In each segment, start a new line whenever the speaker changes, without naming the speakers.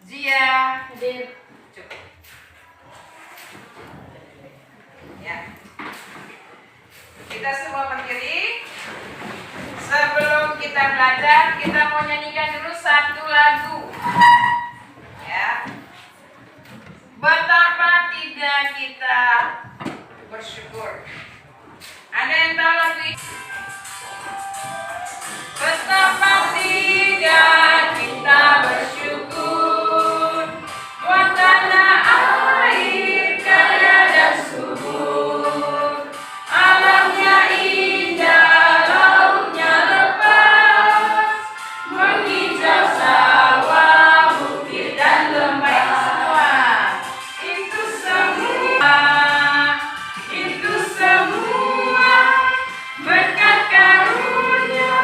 Zia, hadir. Cukup. Ya. Kita semua berdiri. Sebelum kita belajar, kita mau nyanyikan dulu satu lagu. Ya. Betapa tidak kita bersyukur. Ada yang tahu lagu ini? Betapa tidak kita bersyukur buat tanah air kaya dan subur. Alamnya indah, lautnya lepas, menghijau sawah, bukit dan lembah. Itu semua berkat karunia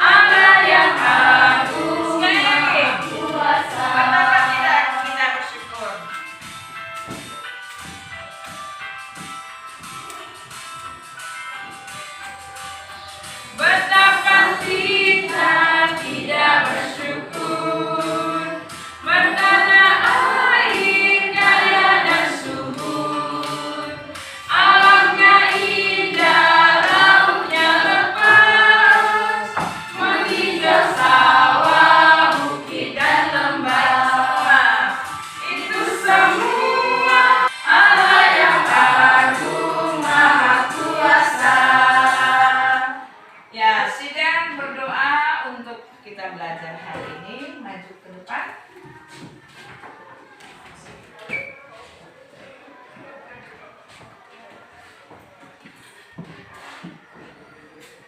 Allah yang agung maha kuasa. Betapa tidak kita bersyukur. Betapa kita tidak bersyukur bertanah air kaya dan subur. Alamnya indah, lautnya lepas, menghijau sawah, bukit dan lembah. Itu semua Allah yang agung maha kuasa. Ya, sidang berdoa untuk kita belajar hari ini. Maju ke depan.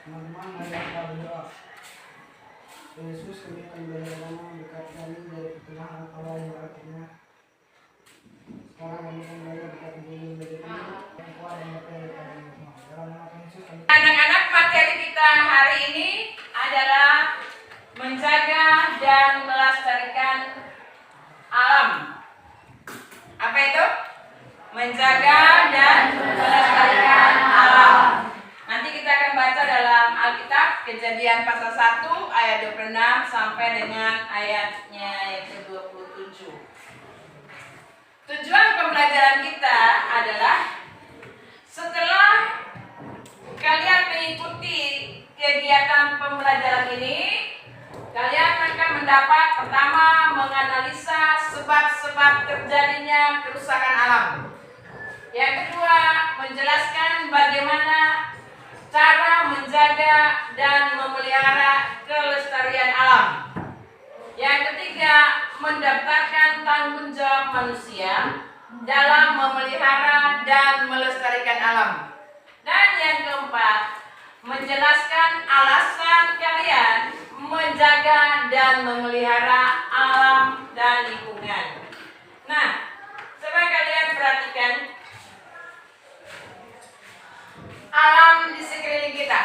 Teman-teman, mari kita berdoa. Yesus, kami akan belajar nama dekat kami dari pertengahan Allah yang artinya. Sekarang kami akan belajar dekat bumi menjadi yang kuat dan berkaya daripada semua. Dalam nama Tuhan Yesus kami.
Anak-anak, materi kita hari ini adalah menjaga dan melestarikan alam. Apa itu? Menjaga dan melestarikan alam. Nanti kita akan baca dalam Alkitab Kejadian pasal 1 ayat 26 sampai dengan ayatnya yang ke-27. Tujuan pembelajaran kita adalah setelah kalian mengikuti kegiatan pembelajaran ini, kalian akan mendapat pertama menganalisa sebab-sebab terjadinya kerusakan alam. Yang kedua, menjelaskan bagaimana cara menjaga dan memelihara kelestarian alam. Yang ketiga, mendaftarkan tanggung jawab manusia dalam memelihara dan melestarikan alam. Dan yang keempat, menjelaskan alasan kalian menjaga dan memelihara alam dan lingkungan. Nah, coba kalian perhatikan alam di sekeliling kita.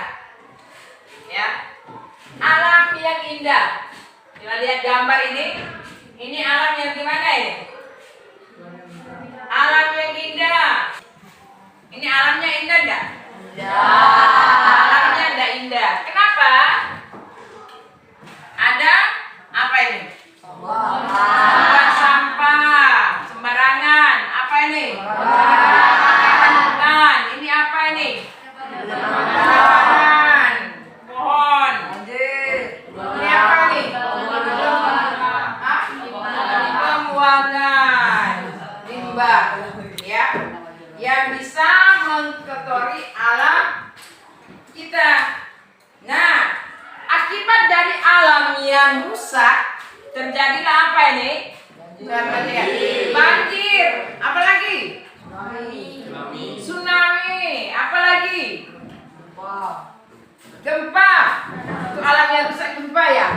Ya. Alam yang indah. Kita lihat gambar ini. Ini alam yang gimana ini? Alam yang indah. Ini alamnya indah enggak? Alamnya enggak indah. Kenapa? Ada apa ini? Buang sampah sembarangan. Apa ini? Hutan. Ini apa ini? Taman. Pohon. Ini apa nih? Pembuangan limbah, ya, yang bisa mengkotori alam kita. Nah, akibat dari alam yang rusak terjadilah apa ini? Banjir. Apa lagi? Tsunami. Apa lagi? Gempa. Itu alam yang rusak, gempa ya?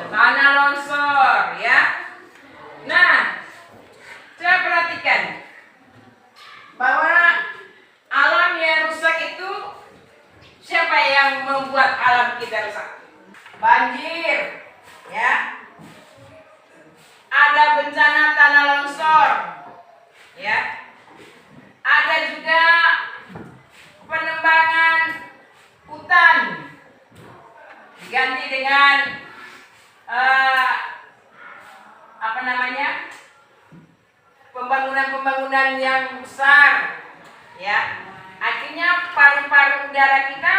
Tanah longsor, ya. Nah, coba perhatikan bahwa alam yang rusak itu siapa yang membuat alam kita rusak? Banjir, ya. Ada bencana tanah longsor, ya. Ada juga penebangan hutan diganti dengan apa yang besar, ya. Akhirnya paru-paru udara kita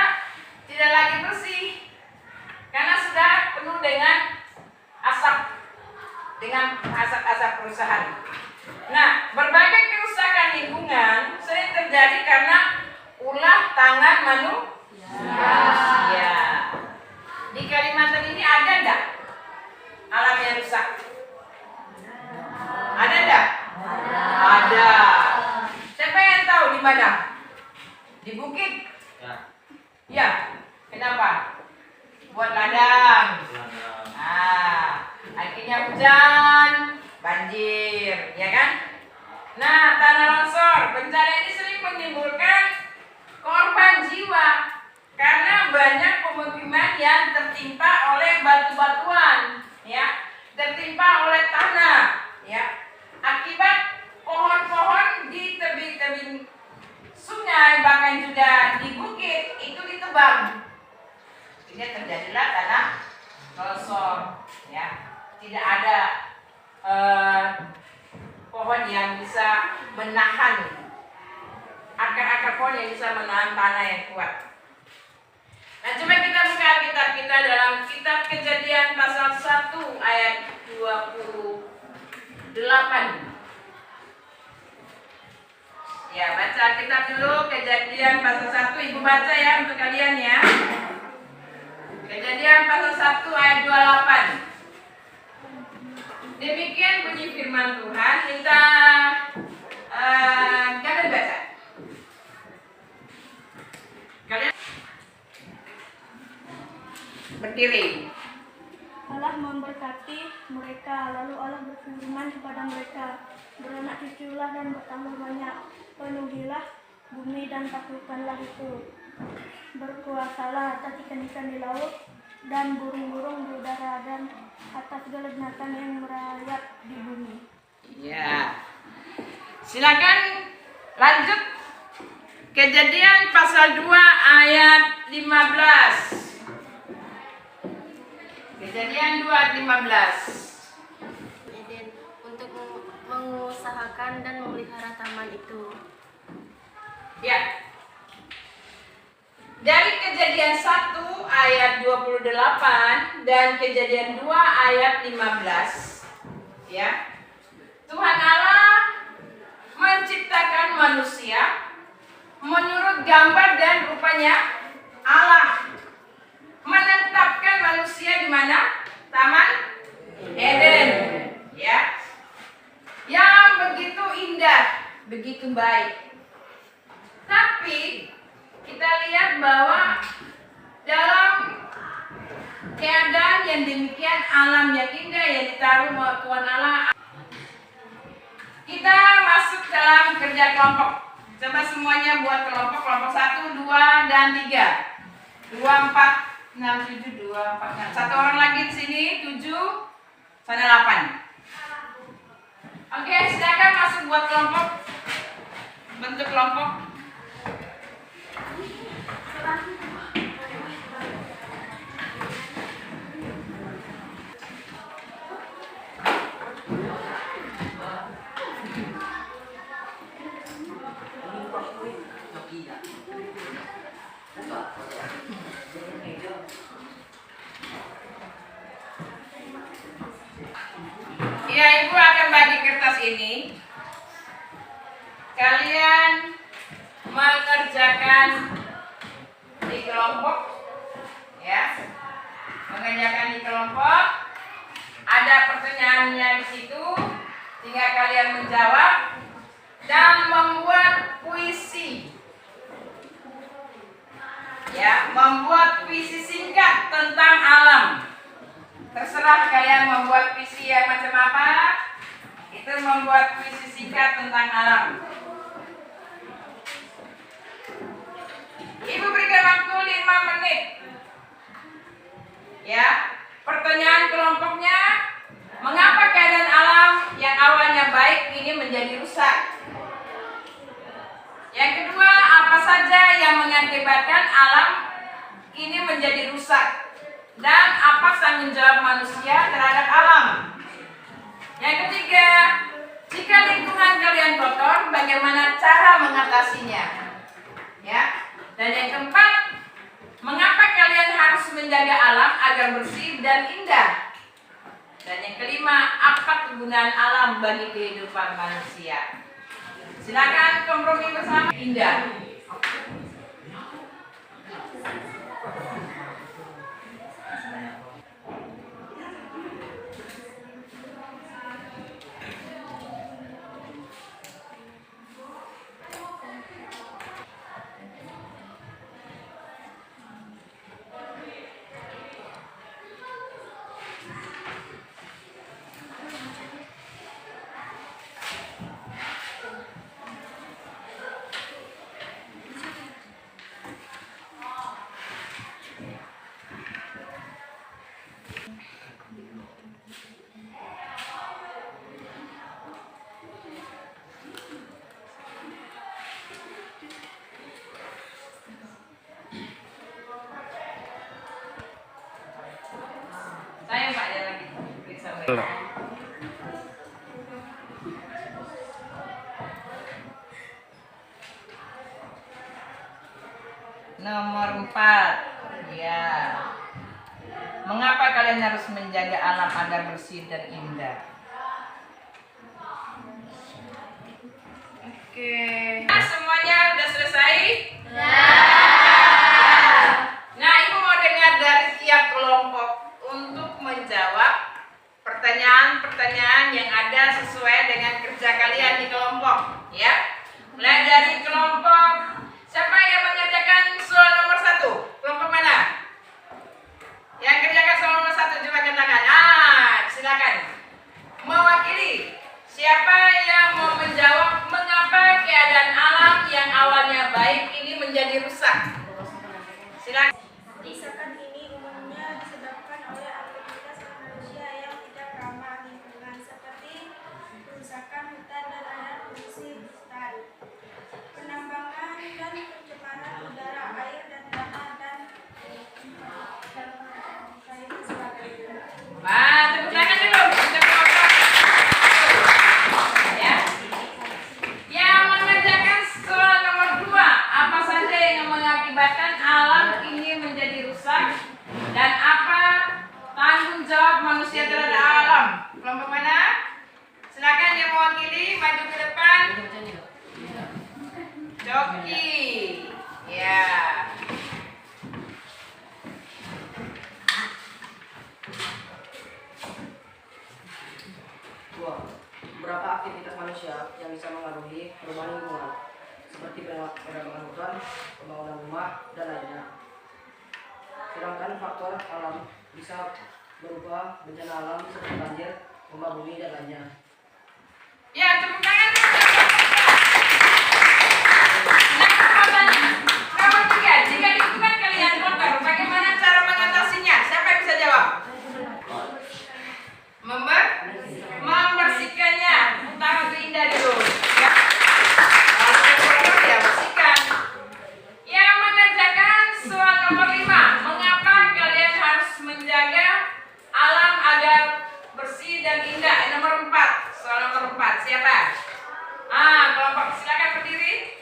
tidak lagi bersih karena sudah penuh dengan asap perusahaan. Nah, berbagai kerusakan lingkungan sering terjadi karena ulah tangan manusia. Ya. Di Kalimantan ini ada enggak alam yang rusak? Ada enggak? Ada. Siapa yang tahu di mana? Di bukit? Ya. Kenapa? Buat ladang. Akhirnya hujan, banjir, ya kan? Nah, tanah longsor, bencana ini sering menimbulkan korban jiwa karena banyak pemukiman yang tertimpa oleh batu-batuan, ya, tertimpa oleh tanah, ya, akibat pohon-pohon di tebing-tebing sungai bahkan juga di bukit itu ditebang. Ini terjadilah tanah longsor, ya. Tidak ada pohon yang bisa menahan, akar-akar pohon yang bisa menahan tanah yang kuat. Nah, coba kita buka Alkitab kita dalam kitab Kejadian pasal 1 ayat 28. Ya, baca Alkitab dulu, Kejadian pasal 1, Ibu baca ya untuk kalian ya. Kejadian pasal 1 ayat 28. Demikian bunyi firman Tuhan. Kita kalian baca. Kalian berdiri.
Allah memberkati mereka, lalu Allah berfirman kepada mereka, beranak cuculah dan bertambah banyak, penuhilah bumi dan taklukkanlah itu, berkuasalah atas ikan-ikan di laut dan burung-burung di udara dan atas segala binatang yang merayap di bumi.
Ya. Silakan lanjut. Kejadian pasal 2 ayat 15. Kejadian 2 ayat 15.
Eden untuk mengusahakan dan memelihara taman itu.
Ya. Dari Kejadian 1 ayat 28 dan Kejadian 2 ayat 15, ya, Tuhan Allah menciptakan manusia menurut gambar dan rupanya Allah, menetapkan manusia di mana? Taman Eden, ya, yang begitu indah, begitu baik. Tapi kita lihat bahwa dalam keadaan yang demikian, alam yang indah yang ditaruh oleh Tuhan Allah, kita masuk dalam kerja kelompok. Coba semuanya buat kelompok 1, 2, dan 3. 2, 4, 6, 7, 2, 4, 6. Satu orang lagi di sini, 7, sana 8. Oke, silakan masuk buat kelompok. Bentuk kelompok. Ya, Ibu akan bagi kertas ini. Kalian mengerjakan di kelompok, ya, mengerjakan di kelompok. Ada pertanyaannya di situ, tinggal kalian menjawab dan membuat puisi, ya, membuat puisi singkat tentang alam. Terserah kalian membuat puisi yang macam apa, itu membuat puisi singkat tentang alam. Ibu berikan waktu 5 menit. Ya, pertanyaan kelompoknya, mengapa keadaan alam yang awalnya baik ini menjadi rusak? Yang kedua, apa saja yang mengakibatkan alam ini menjadi rusak? Dan apa tanggung jawab manusia terhadap alam? Yang ketiga, jika lingkungan kalian kotor, bagaimana mengatasinya. Ya. Dan yang keempat, mengapa kalian harus menjaga alam agar bersih dan indah? Dan yang kelima, apa kegunaan alam bagi kehidupan manusia? Silakan kompromi bersama. Indah. Saya Pak ya lagi periksa mereka. Nomor 4. Ya. Mengapa kalian harus menjaga alam agar bersih dan indah? Oke. Nah, semuanya udah selesai? Nah, Ibu mau dengar dari tiap kelompok untuk menjawab pertanyaan-pertanyaan yang ada sesuai dengan kerja kalian di kelompok, ya. Mulai dari kelompok, siapa yang mengerjakan soal nomor 1? Kelompok mana? Yang kerjakan soal nomor 1 coba angkat tangan. Silakan. Mewakili. Siapa yang mau menjawab mengapa keadaan alam yang awalnya baik ini menjadi rusak? Silakan.
Kerusakan ini umumnya disebabkan oleh aktivitas manusia yang tidak ramah lingkungan seperti kerusakan hutan dan lahan produksi hutan, penambangan dan pencemaran udara, air dan tanah dan lain sebagainya.
Tepuk tangan dulu. Kita kelompok. Ya. Yang mengerjakan soal nomor 2, apa saja yang mengakibatkan alam ini menjadi rusak dan apa tanggung jawab manusia terhadap alam? Kelompok mana? Silakan yang mewakili maju ke depan. Joki. Ya.
Beberapa aktivitas manusia yang bisa mengaruhi perubahan lingkungan seperti penebangan hutan, pembangunan rumah, dan lainnya. Sedangkan faktor alam bisa berupa bencana alam seperti banjir, gempa bumi, dan lainnya.
Ya, tepuk tangan. Nah, pertanyaannya. Nomor 3, jika lingkungan kalian kotor, bagaimana cara mengatasinya? Siapa yang bisa jawab? Membersihkannya. Utama itu indah dulu. Ya. Kalau sudah kotor, ya bersihkan. Yang mengerjakan soal nomor 5, mengapa kalian harus menjaga alam agar bersih dan indah? Nomor 4, soal nomor 4, siapa? Kelompok silakan berdiri.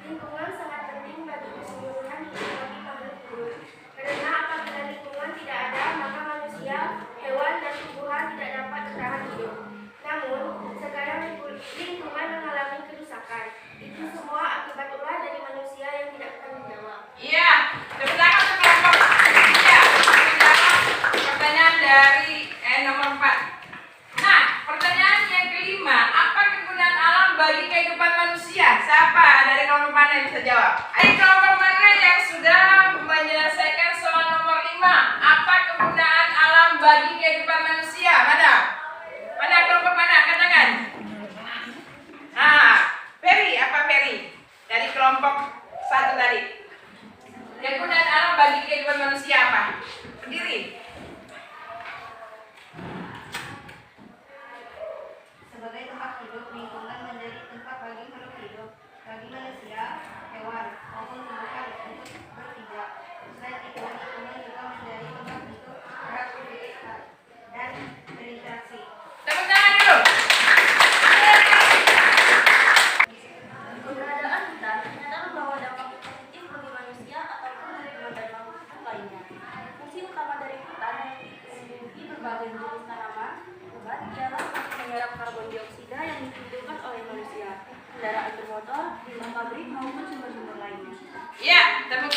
Lingkungan sangat penting bagi keseluruhan hidup bagi makhluk hidup. Karena apabila lingkungan tidak ada, maka manusia, hewan, dan tumbuhan tidak dapat bertahan hidup. Namun, sekarang lingkungan mengalami kerusakan. Itu semua akibat ulah dari manusia yang tidak bertanggung jawab.
Iya, tepuk tangan untuk kelompok. Iya, menjawab pertanyaan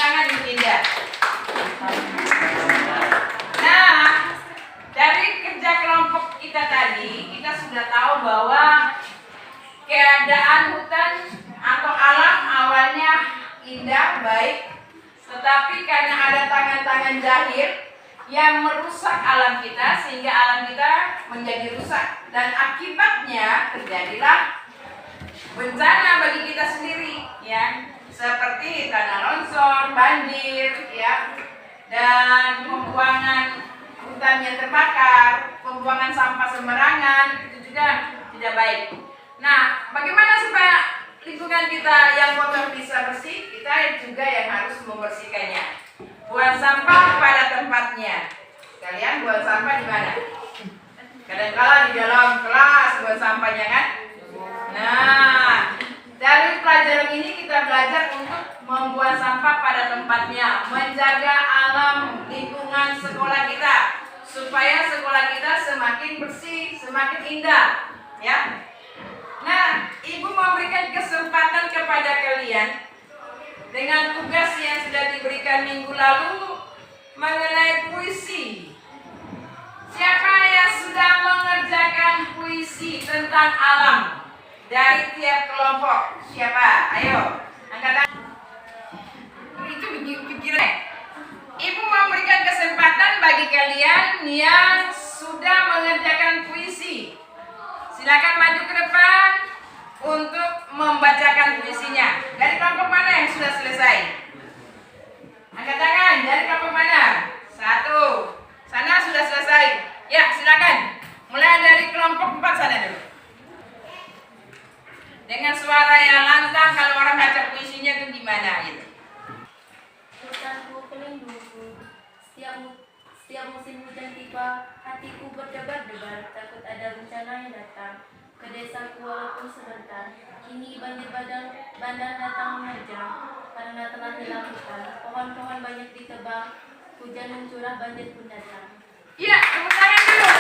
tangan untuk Indah. Nah, dari kerja kelompok kita tadi, kita sudah tahu bahwa keadaan hutan atau alam awalnya indah, baik, tetapi karena ada tangan-tangan jahil yang merusak alam kita sehingga alam kita menjadi rusak, dan akibatnya terjadilah bencana bagi kita sendiri, ya, seperti tanah longsor, banjir, ya, dan pembuangan hutannya terbakar, pembuangan sampah sembarangan, itu juga tidak baik. Nah, bagaimana supaya lingkungan kita yang kotor bisa bersih? Kita juga yang harus membersihkannya. Buang sampah pada tempatnya. Kalian buang sampah di mana? Kadang-kala di dalam kelas buang sampahnya, kan? Nah, dari pelajaran ini kita belajar untuk membuang sampah pada tempatnya, menjaga alam lingkungan sekolah kita supaya sekolah kita semakin bersih, semakin indah, ya. Nah, Ibu memberikan kesempatan kepada kalian dengan tugas yang sudah diberikan minggu lalu mengenai puisi. Siapa yang sudah mengerjakan puisi tentang alam dari tiap kelompok? Siapa? Ayo, angkat tangan. Itu pikiran. Ibu memberikan kesempatan bagi kalian yang sudah mengerjakan puisi. Silakan maju ke depan untuk membacakan puisinya. Dari kelompok mana yang sudah selesai? Angkat tangan. Dari kelompok mana? 1. Sana sudah selesai. Ya, silakan. Mulai dari kelompok 4 sana dulu. Dengan suara yang lantang, kalau orang baca puisinya itu gimana gitu.
Hutanku pelindungku, setiap musim hujan tiba, hatiku berdebar-debar, takut ada bencana yang datang ke desaku walaupun sebentar. Kini banjir bandar datang menerjang, karena telah hilang hutan. Pohon-pohon banyak ditebang, hujan mencurah, banjir pun datang.
Iya, tepuk tangan dulu.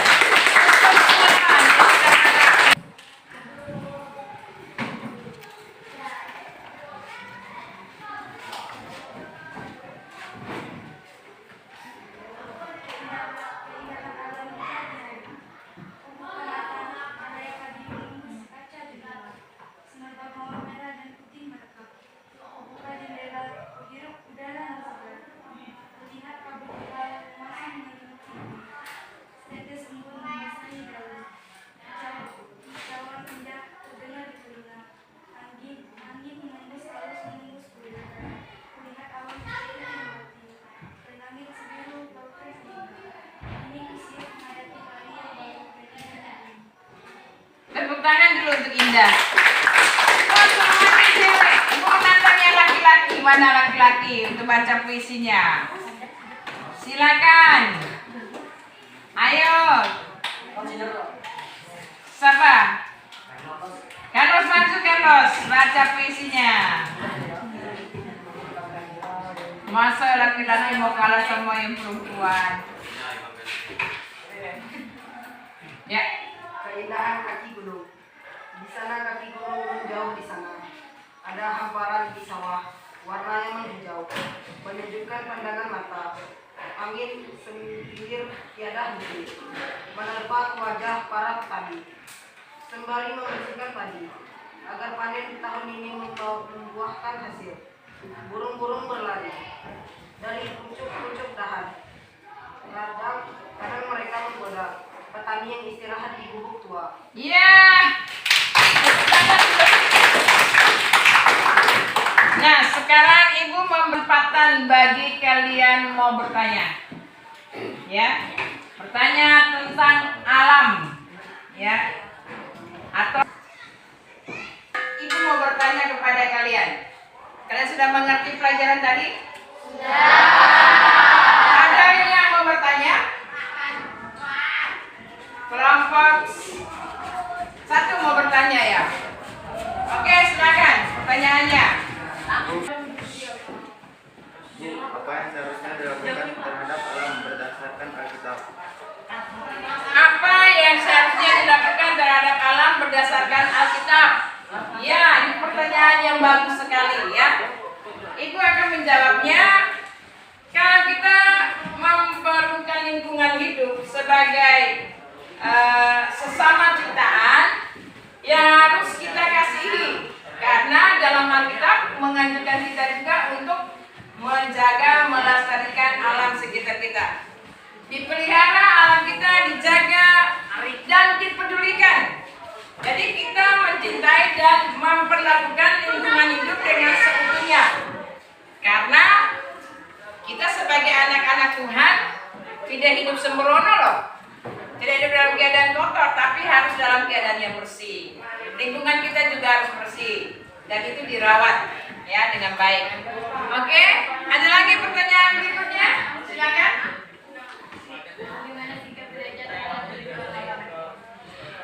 Tepuk tangan dulu untuk Indah. Oh, semuanya cewek. Mau nantang yang laki-laki. Mana laki-laki untuk baca puisinya? Silakan. Ayo. Siapa? Carlos, maju Carlos. Baca puisinya. Masa laki-laki mau kalah sama yang perempuan? Ya.
Keindahan kaki gunung. Di sana kaki gunung jauh di sana. Ada hamparan di sawah, warnanya menghijau, menunjukkan pandangan mata. Angin sempir tiada henti, menerpa ke wajah para petani, sembari membersihkan padi, agar panen tahun ini membuahkan hasil. Burung-burung berlari dari pucuk-pucuk dahan. Kadang mereka menggoda petani yang istirahat di gubuk tua.
Iya. Nah, sekarang Ibu memberikan bagi kalian mau bertanya. Ya. Bertanya tentang alam. Ya. Atau Ibu mau bertanya kepada kalian. Kalian sudah mengerti pelajaran tadi? Sudah. Ada yang mau bertanya? Kelompok 1 mau bertanya ya? Oke, silakan pertanyaannya.
Apa yang seharusnya dilakukan terhadap alam berdasarkan Alkitab?
Apa yang seharusnya dilakukan terhadap alam berdasarkan Alkitab? Ya, ini pertanyaan yang bagus sekali ya. Ibu akan menjawabnya menjaga, melestarikan alam sekitar kita. Dipelihara alam kita, dijaga dan dipedulikan. Jadi kita mencintai dan memperlakukan lingkungan hidup dengan seutuhnya. Karena kita sebagai anak-anak Tuhan tidak hidup sembrono loh. Tidak hidup dalam keadaan kotor, tapi harus dalam keadaan yang bersih. Lingkungan kita juga harus bersih dan itu dirawat ya dengan baik. Oke, ada lagi pertanyaan berikutnya? Silakan.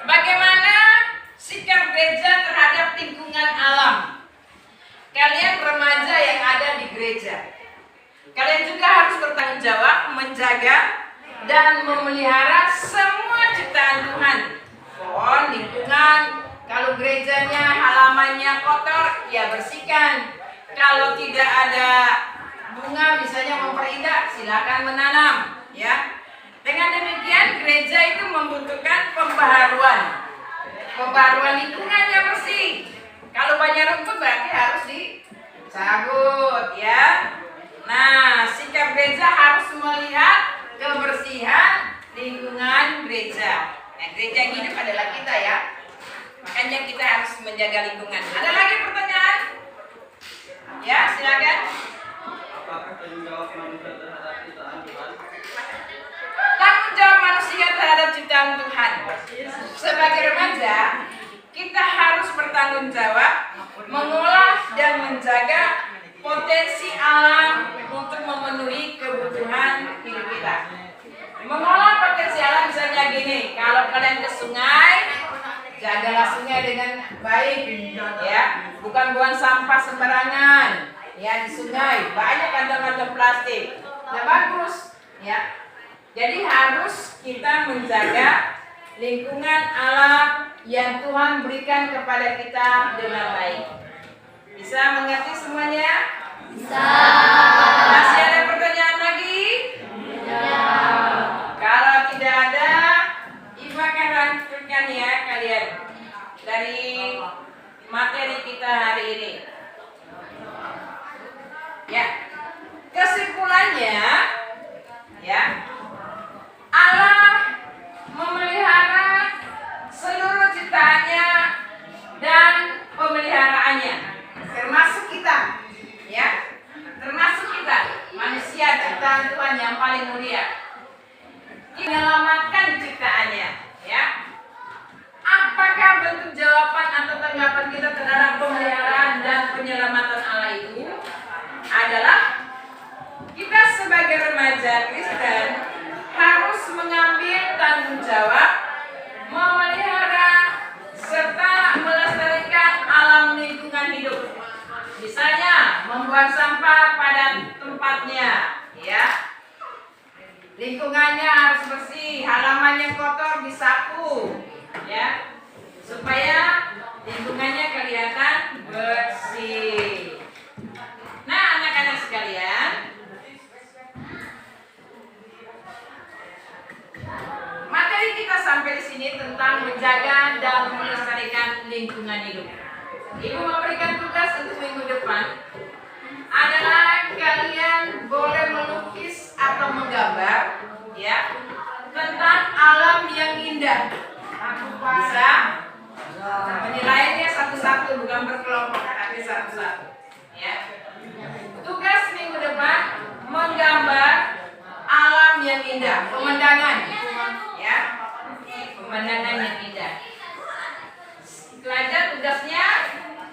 Bagaimana sikap gereja terhadap lingkungan alam? Kalian remaja yang ada di gereja, kalian juga harus bertanggung jawab menjaga dan memelihara semua ciptaan Tuhan. Pohon, lingkungan, kalau gerejanya halamannya kotor, ya bersihkan. Kalau tidak ada bunga misalnya memperindah, silakan menanam, ya. Dengan demikian gereja itu membutuhkan pembaharuan. Pembaharuan lingkungannya bersih. Kalau banyak rumput berarti harus dicabut, ya. Nah, sikap gereja harus melihat kebersihan lingkungan gereja. Nah, gereja yang hidup adalah kita ya. Makanya kita harus menjaga lingkungan. Ada lagi pertanyaan? Ya, silakan.
Apakah tanggung jawab manusia terhadap ciptaan Tuhan?
Tanggung jawab manusia terhadap ciptaan Tuhan. Sebagai remaja, kita harus bertanggung jawab mengolah dan menjaga potensi alam untuk memenuhi kebutuhan hidup kita. Mengolah potensi alam misalnya gini, kalau kalian ke sungai, jagalah sungai dengan baik, ya, bukan buang sampah sembarangan, ya di sungai banyak kantong-kantong plastik, nggak bagus, ya. Jadi harus kita menjaga lingkungan alam yang Tuhan berikan kepada kita dengan baik. Bisa mengerti semuanya?
Bisa.
Masih ada pertanyaan lagi?
Ya.
Kalau tidak ada, Ibu akan lanjutkan ya kalian dari materi kita hari ini. Ya, kesimpulannya, ya, Allah memelihara seluruh ciptaannya dan pemeliharaannya, termasuk kita, ya, termasuk kita, manusia ciptaan Tuhan yang paling mulia. Menyelamatkan ciptaannya, ya. Apakah bentuk jawaban atau tanggapan kita terhadap pemeliharaan dan penyelamatan Allah itu adalah kita sebagai remaja Kristen harus mengambil tanggung jawab memelihara serta melestarikan alam lingkungan hidup. Misalnya membuang sampah pada tempatnya, ya. Lingkungannya harus bersih, halamannya kotor disapu, ya, supaya lingkungannya kelihatan bersih. Nah, anak-anak sekalian, materi kita sampai di sini tentang menjaga dan melestarikan lingkungan hidup. Ibu memberikan tugas untuk minggu depan adalah kalian boleh melukis atau menggambar, ya, tentang alam yang indah. Bisa? Penilaiannya satu-satu, bukan berkelompok, tapi satu-satu. Ya. Tugas minggu depan menggambar alam yang indah, pemandangan, ya, pemandangan yang indah. Setelah itu tugasnya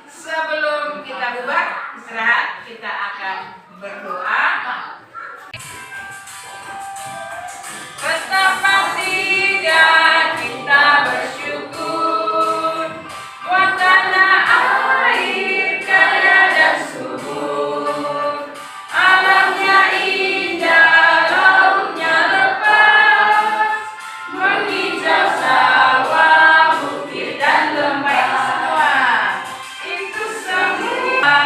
sebelum kita bubar istirahat, kita akan berdoa. Betapa tidak kita bersyukur buat tanah air kaya dan subur, alamnya indah, lautnya lepas, menghijau sawah, bukit dan lembah semua. Itu semua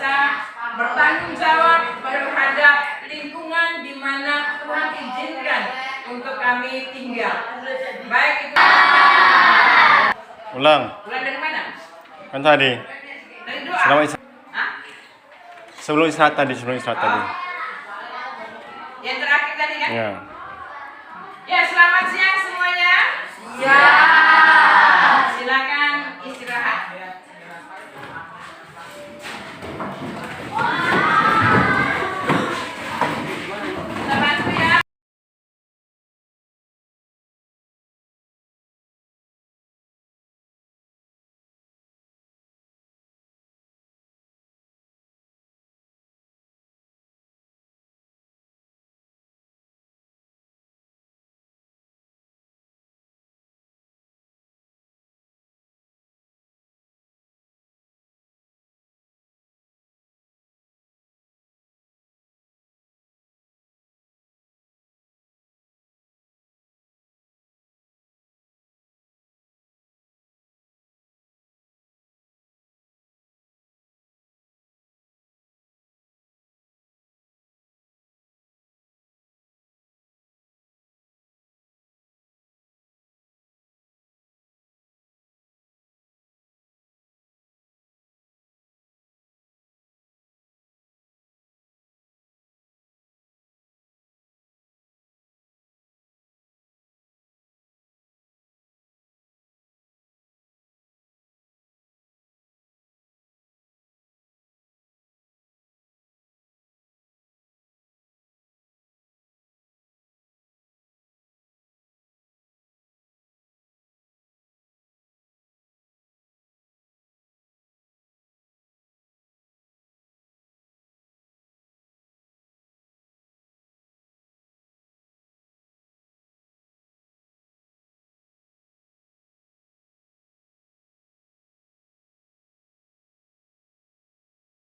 senantiasa bertanggung jawab terhadap lingkungan di mana Tuhan izinkan untuk kami tinggal. Baik itu.
Ulang.
Ulang dari mana?
Kan tadi.
Dari doa. Hah?
Sebelum istirahat tadi.
Yang terakhir tadi kan?
Ya.
Ya, selamat siang semuanya.
Ya.